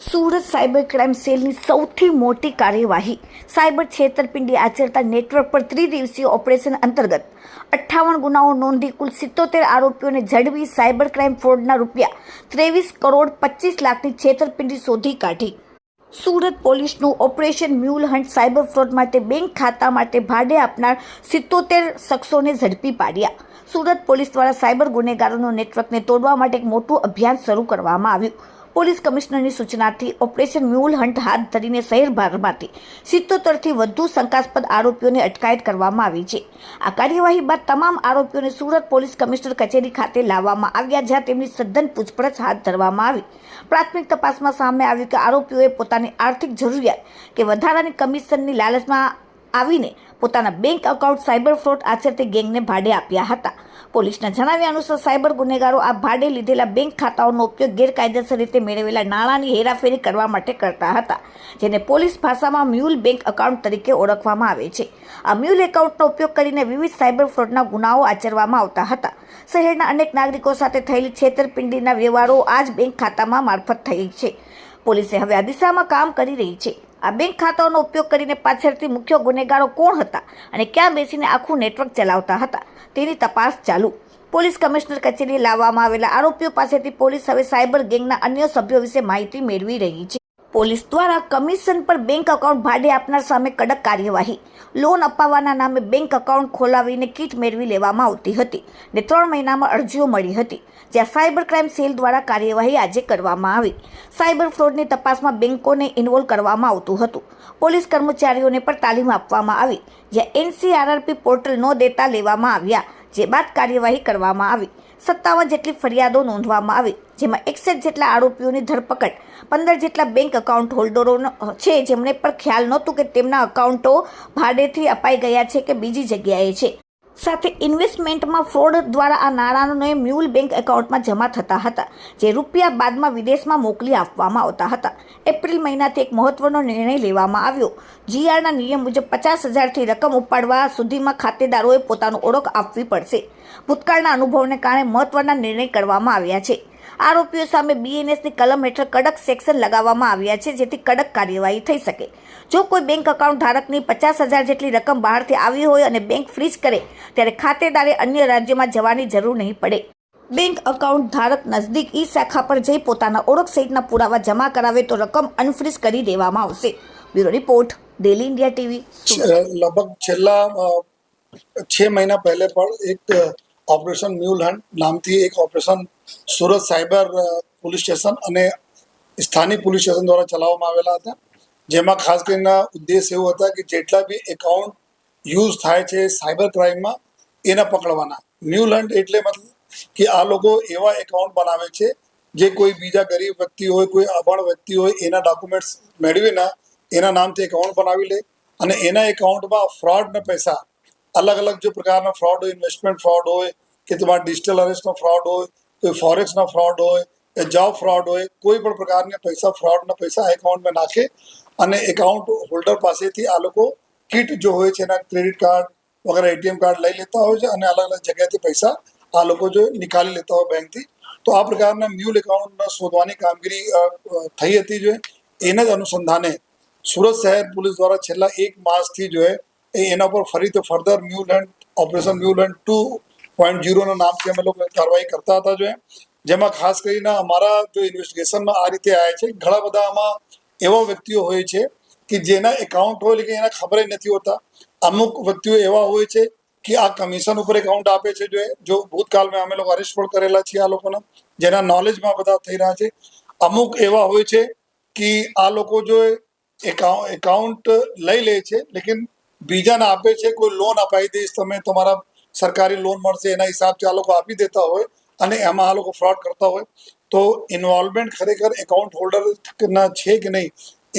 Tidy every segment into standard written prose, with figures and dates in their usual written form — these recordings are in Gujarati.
સુરત સાયબર ક્રાઇમ સેલની સૌથી મોટી કાર્યવાહી સાયબર છેતરપિંડી આચરતા નેટવર્ક પર ત્રિદિવસીય ઓપરેશન અંતર્ગત 58 ગુનાઓ નોંધી કુલ 77 આરોપીઓને ઝડપી સાયબર ક્રાઇમ ફ્રોડના ₹23,25,00,000ની છેતરપિંડી શોધી કાઢી। સુરત પોલીસનું operation mule hunt cyber fraud માટે બેંક ખાતા માટે ભાડે આપનાર 77 શખ્સોને ઝડપી પાડ્યા। સુરત પોલીસ દ્વારા સાયબર ગુનેગારોનો નેટવર્કને તોડવા માટે એક મોટું અભિયાન શરૂ કરવામાં આવ્યું। પોલીસ કમિશનરની સૂચનાથી ઓપરેશન મ્યુલ હન્ટ હાથ ધરીને શહેરભરમાંથી 77થી વધુ શંકાસ્પદ આરોપીઓની અટકાયત કરવામાં આવી છે। આ કાર્યવાહી બાદ તમામ આરોપીઓને સુરત પોલીસ કમિશનર કચેરી ખાતે લાવવામાં આવ્યા, જ્યાં તેમની સઘન પૂછપરછ હાથ ધરવામાં આવી। પ્રાથમિક તપાસમાં સામે આવ્યું કે આરોપીઓએ પોતાની આર્થિક જરૂરિયાત કે વધારાની કમિશનની લાલચમાં આવીને પોતાના બેંક એકાઉન્ટ સાયબર ફ્રોડ આચરતી ગેંગને ભાડે આપ્યા હતા। પોલીસના જણાવ્યા અનુસાર સાયબર ગુનેગારો આ ભાડે લીધેલા બેંક ખાતાઓનો ઉપયોગ ગેરકાયદેસર રીતે મેળવેલા નાણાંની હેરાફેરી કરવા માટે કરતા હતા, જેને પોલીસ ભાષામાં મ્યુલ બેંક એકાઉન્ટ તરીકે ઓળખવામાં આવે છે। આ મ્યુલ એકાઉન્ટનો ઉપયોગ કરીને વિવિધ સાયબર ફ્રોડના ગુનાઓ આચરવામાં આવતા હતા। શહેરના અનેક નાગરિકો સાથે થયેલી છેતરપિંડીના વ્યવહારો આ જ બેંક ખાતામાં મારફત થઈ છે। પોલીસે હવે આ દિશામાં કામ કરી રહી છે। આ બેંક ખાતાઓનો ઉપયોગ કરીને પાછળથી મુખ્ય ગુનેગારો કોણ હતા અને ક્યાં બેસીને આખું નેટવર્ક ચલાવતા હતા તેની તપાસ ચાલુ। પોલીસ કમિશનર કચેરીએ લાવવામાં આવેલા આરોપીઓ પાસેથી પોલીસ હવે સાયબર ગેંગના અન્ય સભ્યો વિશે માહિતી મેળવી રહી છે। પોલીસ દ્વારા કમિશન પર બેંક એકાઉન્ટ ભાડે આપનાર સામે કડક કાર્યવાહી। લોન અપાવવાના નામે બેંક એકાઉન્ટ ખોલાવીને કીટ મેળવી લેવામાં આવતી હતી ને 3 મહિનામાં અરજીઓ મળી હતી, જ્યાં સાયબર ક્રાઇમ સેલ દ્વારા કાર્યવાહી આજે કરવામાં આવી। સાયબર ફ્રોડની તપાસમાં બેંકોને ઇન્વોલ્વ કરવામાં આવતું હતું। પોલીસ કર્મચારીઓને પણ તાલીમ આપવામાં આવી, જ્યાં NCRRP પોર્ટલ નો ડેટા લેવામાં આવ્યા, જે બાદ કાર્યવાહી કરવામાં આવી। 57 જેટલી ફરિયાદો નોંધવામાં આવી, જેમાં 61 જેટલા આરોપીઓની ધરપકડ, 15 જેટલા બેંક એકાઉન્ટ હોલ્ડરો છે જેમને પણ ખ્યાલ નહોતું કે તેમના એકાઉન્ટો ભાડેથી અપાઈ ગયા છે કે બીજી જગ્યાએ છે। સાથે ઇન્વેસ્ટમેન્ટમાં ફ્રોડ દ્વારા આ નાણાંને મ્યુલ બેંક એકાઉન્ટમાં જમા થતા હતા, જે રૂપિયા બાદમાં વિદેશમાં મોકલી આપવામાં આવતા હતા। એપ્રિલ મહિનાથી એક મહત્વનો નિર્ણય લેવામાં આવ્યો। GRના નિયમ મુજબ 50,000થી રકમ ઉપાડવા સુધીમાં ખાતેદારોએ પોતાનું ઓળખ આપવી પડશે। ભૂતકાળના અનુભવને કારણે મહત્વના નિર્ણય કરવામાં આવ્યા છે। આરોપીઓ સામે BNSની કલમ હેઠળ કડક સેક્શન લગાવવામાં આવ્યા છે, જેથી કડક કાર્યવાહી થઈ શકે। જો કોઈ બેંક એકાઉન્ટ ધારકની 50,000 જેટલી રકમ બહારથી આવી હોય અને બેંક ફ્રીઝ કરે, ત્યારે ખાતેદારે અન્ય રાજ્યમાં જવાની જરૂર નહીં પડે। બેંક એકાઉન્ટ ધારક નજદીક શાખા પર જઈ પોતાના ઓળખ સહિતના પુરાવા જમા કરાવે તો રકમ અનફ્રીઝ કરી દેવામાં આવશે। Bureau report, daily India TV. लगभग છેલ્લા 6 મહિના પહેલે પણ એક ઓપરેશન મ્યુલ હન્ટ નામથી એક operation Surat cyber police station અને સ્થાનિક પોલીસ સ્ટેશન દ્વારા ચલાવવામાં આવેલા હતા, જેમાં ખાસ કરીને ઉદ્દેશ એવો હતા કે જેટલા બી એકાઉન્ટ યુઝ થાય છે સાયબર ક્રાઇમમાં એને પકડવાના। મ્યુલ હન્ટ એટલે મતલબ કે આ લોકો એવા એકાઉન્ટ બનાવે છે જે કોઈ બીજા ગરીબ વ્યક્તિ હોય, કોઈ અભણ વ્યક્તિ હોય, એના ડોક્યુમેન્ટ્સ મેળવીને એના નામથી એકાઉન્ટ બનાવી લે અને એના એકાઉન્ટમાં ફ્રોડના પૈસા अलग अलग जो प्रकार ना फ्रॉड हो, इन्वेस्टमेंट फ्रॉड हो कि तुम्हारा डिजिटल अरेस्ट फ्रॉड हो, कोई फॉरेक्स ना फ्रॉड हो या जॉब फ्रॉड हो, कोई पण प्रकार पैसा फ्रॉड ना पैसा एकाउंट में नाखे અને એકાઉન્ટ હોલ્ડર પાસેથી આ લોકો કીટ જો હોય છે એના ક્રેડિટ કાર્ડ વગેરે ATM કાર્ડ લઈ લેતા હોય છે અને અલગ અલગ જગ્યાએથી પૈસા આ લોકો જો નિકાળી લેતા હોય બેંકથી। તો આ પ્રકારના મ્યુલ એકાઉન્ટ શોધવાની કામગીરી થઈ હતી। જો એના જ અનુસંધાને સુરત શહેર પોલીસ દ્વારા છેલ્લા 1 માસથી જો એના પર ફરીથી further mule hunt operation mule hunt 2.0ના નામથી અમે લોકો કાર્યવાહી કરતા હતા। જો જેમાં ખાસ કરીને અમારા જો ઇન્વેસ્ટિગેશનમાં આ રીતે આવ્યા છે, ઘણા બધા આમાં એવા વ્યક્તિઓ હોય છે કે જેના એકાઉન્ટ હોય લેકિન એના ખબર નથી હોતા। અમુક વ્યક્તિઓ એવા હોય છે કે આ કમિશન ઉપર એકાઉન્ટ આપે છે। જો ભૂતકાળમાં અમે લોકો અરેસ્ટ પણ કરેલા છીએ આ લોકોના, જેના નોલેજમાં બધા થઈ રહ્યા છે। અમુક એવા હોય છે કે આ લોકો જો એકાઉન્ટ લઈ લે છે લેકિન બીજાને આપે છે, કોઈ લોન અપાઈ દઈશ તમે, તમારા સરકારી લોન મળશે એના હિસાબથી આ લોકો આપી દેતા હોય અને એમાં આ લોકો ફ્રોડ કરતા હોય। તો ઇન્વોલ્વમેન્ટ ખરેખર એકાઉન્ટ હોલ્ડરના છે કે નહીં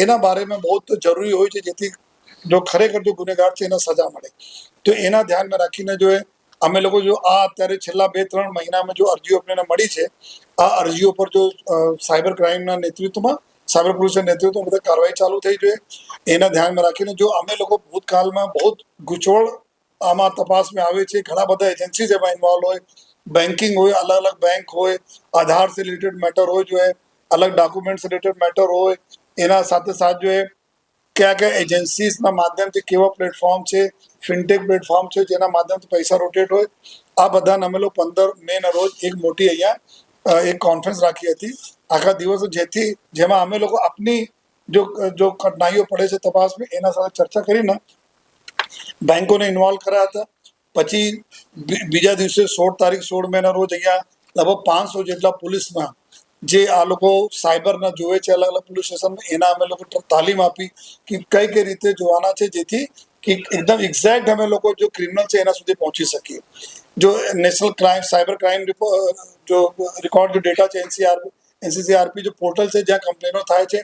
એના બારેમાં બહુ જરૂરી હોય છે, જેથી જો ખરેખર જો ગુનેગાર છે એને સજા મળે। તો એના ધ્યાનમાં રાખીને જો અમે લોકો જો આ અત્યારે છેલ્લા 2-3 મહિનામાં જો અરજીઓ આપણને મળી છે, આ અરજીઓ પર જો સાયબર ક્રાઇમના નેતૃત્વમાં સાયબર પોલીસના નેતૃત્વમાં બધા કાર્યવાહી ચાલુ થઈ જોઈએ। એના ધ્યાનમાં રાખીને જો અમે લોકો ભૂતકાળમાં બહુ ગૂંચવણ આમાં તપાસમાં આવે છે, ઘણા બધા એજન્સીઝ એમાં ઇન્વોલ્વ હોય, બેન્કિંગ હોય, અલગ અલગ બેંક હોય, આધાર સે રિલેટેડ મેટર હોય, જો અલગ ડોક્યુમેન્ટ્સ રિલેટેડ મેટર હોય, એના સાથે સાથ જો એ કયા કયા એજન્સીસના માધ્યમથી કેવા પ્લેટફોર્મ છે, ફિનટેક પ્લેટફોર્મ છે જેના માધ્યમથી પૈસા રોટેટ હોય, આ બધાને અમે લોકો 15 મેના રોજ એક મોટી અહીંયા એક કોન્ફરન્સ રાખી હતી આખા દિવસ, જેમાં અમે લોકો આપની જો કઠિનાઈઓ પડે છે તપાસમાં એના સાથે ચર્ચા કરીને બેંકોને ઇન્વોલ્વ કર્યા હતા. પછી બીજા દિવસે 16 મેના રોજ અહીંયા લગભગ 500 જેટલા પોલીસમાં જે આ લોકો સાયબરના જોવે છે અલગ અલગ પોલીસ સ્ટેશનમાં, એના અમે લોકો તાલીમ આપી કે કઈ રીતે જોવાના છે, જેથી કે એકદમ એક્ઝેક્ટ અમે લોકો જો ક્રિમિનલ છે એના સુધી પહોંચી શકીએ. જો નેશનલ ક્રાઇમ સાયબર ક્રાઇમ જો રેકોર્ડ જો ડેટા છે એનસીસીઆરપી જો પોર્ટલ છે જ્યાં કમ્પ્લેનો થાય છે,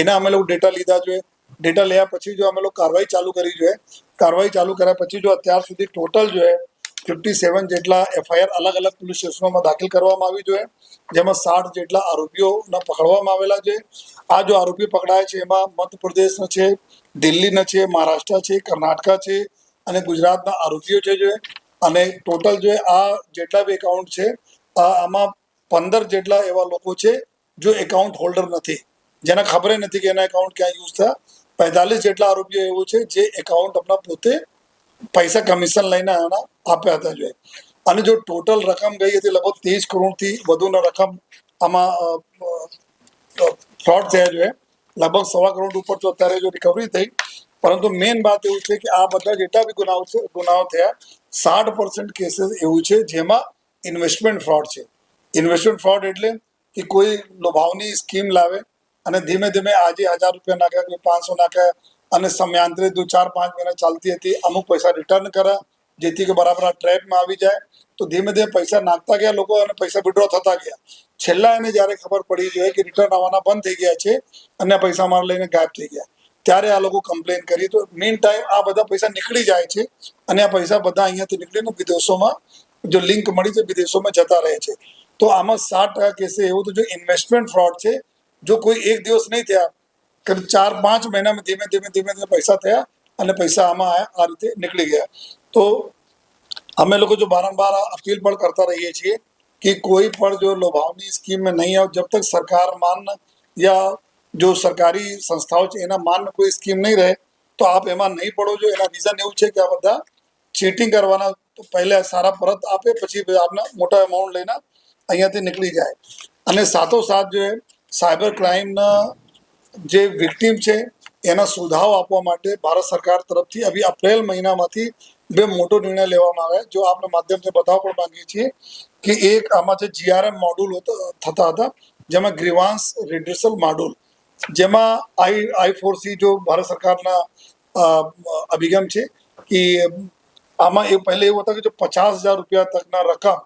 એના અમે લોકો ડેટા લીધા જોઈએ. ડેટા લેવા પછી જો અમે લોકો કાર્યવાહી ચાલુ કરી જોઈએ. કાર્યવાહી ચાલુ કર્યા પછી જો અત્યાર સુધી ટોટલ જો 57 જેટલા એફઆઈઆર અલગ અલગ પોલીસ સ્ટેશનોમાં દાખલ કરવામાં આવી જોઈએ, જેમાં 60 જેટલા આરોપીઓના પકડવામાં આવેલા છે. આ જો આરોપી પકડાય છે એમાં મધ્યપ્રદેશના છે, દિલ્હીના છે, મહારાષ્ટ્ર છે, કર્ણાટકા છે અને ગુજરાતના આરોપીઓ છે જો. અને ટોટલ જો આ જેટલા બી એકાઉન્ટ છે આમાં 15 જેટલા એવા લોકો છે જો એકાઉન્ટ હોલ્ડર નથી, જેને ખબર નથી કે એના એકાઉન્ટ ક્યાં યુઝ થયા. 45 જેટલા આરોપીઓ એવું છે જે એકાઉન્ટ આપણા પોતે પૈસા કમિશન લઈને આના આપ્યા હતા જોઈએ. અને જો ટોટલ રકમ ગઈ હતી લગભગ 23 કરોડથી વધુનો રકમ આમાં ફ્રોડ થયા જોઈએ. લગભગ 1.25 કરોડ ઉપર તો અત્યારે જો રિકવરી થઈ. પરંતુ મેઇન વાત એવું છે કે આ બધા જેટલા બી ગુનાઓ થયા 60% કેસીસ એવું છે જેમાં ઇન્વેસ્ટમેન્ટ ફ્રોડ છે. ઇન્વેસ્ટમેન્ટ ફ્રોડ એટલે કે કોઈ લોભાવની સ્કીમ લાવે અને ધીમે ધીમે આજે 1000 રૂપિયા નાખ્યા, કોઈ 500 નાખ્યા અને સમયાંતરે 4-5 મહિના ચાલતી હતી, અમુક પૈસા રિટર્ન કર્યા જેથી કે બરાબર આ ટ્રેપમાં આવી જાય. તો ધીમે ધીમે પૈસા નાખતા ગયા લોકો અને પૈસા વિડ્રો થતા ગયા. છેલ્લા એને જ્યારે ખબર પડી જોઈએ કે રિટર્ન આવવાના બંધ થઈ ગયા છે અને પૈસા અમારા લઈને ગાયબ થઈ ગયા, ત્યારે આ લોકો કમ્પ્લેન કરી. તો મીન ટાઈમ આ બધા પૈસા નીકળી જાય છે અને આ પૈસા બધા અહીંયાથી નીકળીને વિદેશોમાં જો લિંક મળી છે વિદેશોમાં જતા રહે છે. તો આમાં 60% કેસે એવું તો જો ઇન્વેસ્ટમેન્ટ ફ્રોડ છે, જો કોઈ એક દિવસ નહીં થયા, 4-5 મહિનામાં ધીમે ધીમે પૈસા થયા અને પૈસા આમાં આ રીતે નીકળી ગયા. તો અમે લોકો જો વારંવાર અપીલ પણ કરતા રહીએ છીએ कि कोई पर जो लोभावनी स्कीम में नहीं है, जब तक सरकार मान्य या जो सरकारी संस्थाओं છે એના માન્ય કોઈ સ્કીમ નહીં રહે તો આપ એમાં નહીં પડો. જો એના રીઝન એવું છે કે આ બધા ચીટિંગ કરવાના, તો પહેલા સારા પરત આપે પછી આપને મોટા અમાઉન્ટ લઈને અહીંયાથી નીકળી જાય. અને સાથોસાથ જો સાયબર ક્રાઇમના જે વિક્ટીમ છે એના સુધાવ આપવા માટે ભારત સરકાર તરફથી અભી એપ્રિલ મહિનામાંથી બે મોટો નિર્ણય લેવામાં આવ્યા, જો આપણે માધ્યમથી બતાવવા પણ માંગીએ છીએ કે એક આમાં જે જીઆરએમ મોડ્યુલ થતા હતા, જેમાં ગ્રીવાન્સ રિડ્રેસલ મોડ્યુલ, જેમાં I4C જો ભારત સરકારના અભિગમ છે કે આમાં એ પહેલે એવું હતું કે જો 50,000 રૂપિયા તકના રકમ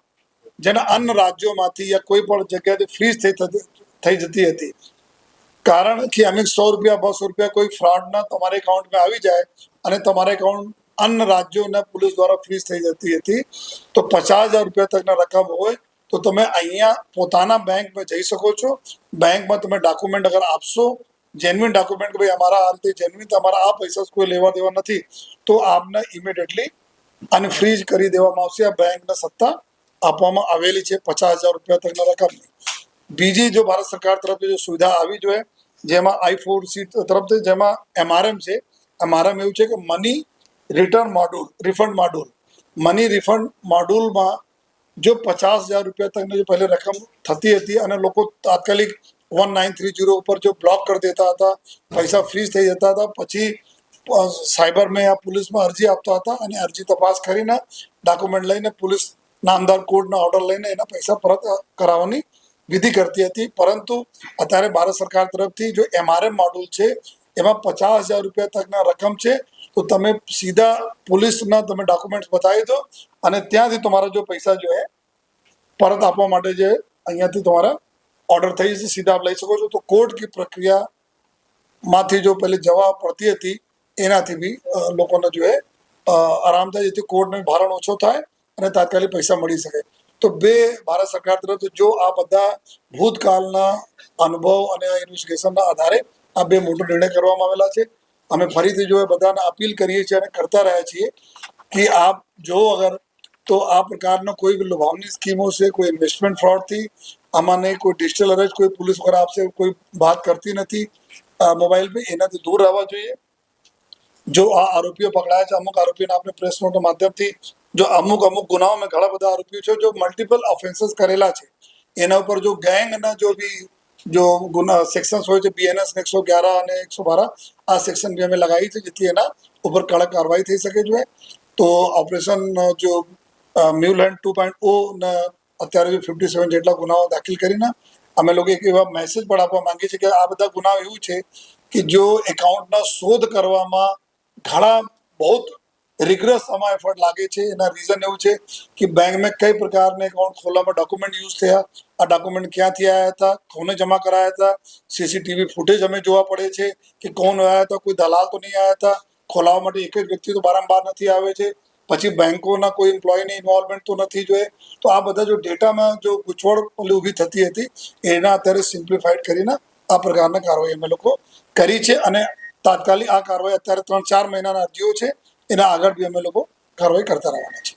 જેના અન્ય રાજ્યોમાંથી યા કોઈ પણ જગ્યાએથી ફ્રીઝ થઈ જતી હતી, કારણ કે અમે 100 રૂપિયા 200 રૂપિયા કોઈ ફ્રોડના તમારા એકાઉન્ટમાં આવી જાય અને તમારા એકાઉન્ટ અન્ય રાજ્યોના પોલીસ દ્વારા ફ્રીઝ થઈ જતી હતી, તો 50,000 રૂપિયા તકના રકમ હોય તો તમે અહીંયા પોતાના બેંકમાં જઈ શકો છો. બેંકમાં તમે ડોક્યુમેન્ટ અગર આપશો, જેન્યુઇન ડોક્યુમેન્ટ કે ભાઈ અમારા આ રીતે જેન્યુઇન તમારા આ પૈસા કોઈ લેવા દેવા નથી, તો આપને ઇમિડિયેટલી આને ફ્રીઝ કરી દેવામાં આવશે. આ બેંકને સત્તા આપવામાં આવેલી છે 50,000 રૂપિયા તકના રકમની. બીજી જો ભારત સરકાર તરફથી જો સુવિધા આવી જોઈએ, જેમાં I4C તરફથી જેમાં MRM છે. MRM એવું છે કે money return module, refund module. Money refund મોડ્યુલમાં જો 50,000 રૂપિયા તકની જો પહેલે રકમ થતી હતી અને લોકો તાત્કાલિક 1930 ઉપર જો બ્લોક કરી દેતા હતા, પૈસા ફ્રીઝ થઈ જતા હતા, પછી સાયબરમાં યા પોલીસમાં અરજી આપતા હતા અને અરજી તપાસ કરીને ડોક્યુમેન્ટ લઈને પોલીસ નામદાર કોર્ટના ઓર્ડર લઈને એના પૈસા પરત કરાવવાની વિધિ કરતી હતી. પરંતુ અત્યારે ભારત સરકાર તરફથી જો MRM મોડ્યુલ છે એમાં 50,000 રૂપિયા તકના રકમ છે, તો તમે સીધા પોલીસના તમે ડોક્યુમેન્ટ્સ બતાવી દો અને ત્યાંથી તમારા જો પૈસા જો હે પરત આપવા માટે જે અહીંયાથી તમારા ઓર્ડર થઈ જશે, સીધા આપ લઈ શકો છો. તો કોર્ટની પ્રક્રિયામાંથી જો પહેલે જવા પડતી હતી એનાથી બી લોકોને જો હે આરામ થાય, જેથી કોર્ટને ભારણ ઓછો થાય અને તાત્કાલિક પૈસા મળી શકે. તો બે ભારત સરકાર તરફથી જો આ બધા ભૂતકાળના અનુભવ અને ઇન્વેસ્ટિગેશનના આધારે આ બે મોટો નિર્ણય કરવામાં આવેલા છે. અમે ફરીથી જો બધાને અપીલ કરીએ છીએ અને કરતા રહ્યા છીએ કે આપ જો અગર તો આ પ્રકારના કોઈ લોભાવની સ્કીમો છે, કોઈ ઇન્વેસ્ટમેન્ટ ફ્રોડથી આમાં નહીં કોઈ ડિજિટલ અરેસ્ટ કોઈ પોલીસ વગેરે આપશે કોઈ વાત કરતી નથી મોબાઈલ पे એનાથી દૂર રહેવા જોઈએ. જો આ આરોપીઓ પકડાયા છે અમુક આરોપીઓને આપણે પ્રેસ નોટ માધ્યમથી જો અમુક ગુનાઓમાં ઘણા બધા આરોપીઓ છે જો મલ્ટિપલ ઓફેન્સીસ કરેલા છે એના ઉપર જો ગેંગના જો ગુના સેક્શન્સ હોય છે BNS 111 અને 112 આ સેક્શન બી અમે લગાવી છે જેથી એના ઉપર કડક કાર્યવાહી થઈ શકે છે. તો ઓપરેશન જો મ્યુલ હન્ટ 2.0 ને અત્યારે જો 57 જેટલા ગુનાઓ દાખલ કરીને અમે લોકો એક એવા મેસેજ પણ આપવા માંગીએ છીએ કે આ બધા ગુનાઓ એવું છે કે જો એકાઉન્ટના શોધ કરવામાં ઘણા બહુ रिग्रेस आमा एफर्ट लागे છે. એના રીઝન એવું છે કે બેંકમાં કઈ પ્રકારના એકાઉન્ટ ખોલવામાં ડોક્યુમેન્ટ યુઝ થયા, આ ડોક્યુમેન્ટ ક્યાંથી આવ્યા હતા, કોને જમા કરાયા હતા, CCTV ફૂટેજ અમે જોવા પડે છે કે કોણ આવ્યા હતા, કોઈ દલાલ તો નહીં આવ્યા હતા, ખોલાવવા માટે એક જ વ્યક્તિ તો વારંવાર નથી આવે છે, પછી બેંકોના કોઈ એમ્પ્લોયની ઇન્વોલ્વમેન્ટ તો નથી જોઈએ. તો આ બધા જો ડેટામાં જો ગૂંચવણ ઊભી થતી હતી એના અત્યારે સિમ્પ્લિફાઈડ કરીને આ પ્રકારના કાર્યવાહી અમે લોકો કરી છે અને તાત્કાલિક આ કાર્યવાહી અત્યારે 3-4 મહિનાના અરજીઓ છે એના આગળ બી અમે લોકો કાર્યવાહી કરતા રહેવાના છે.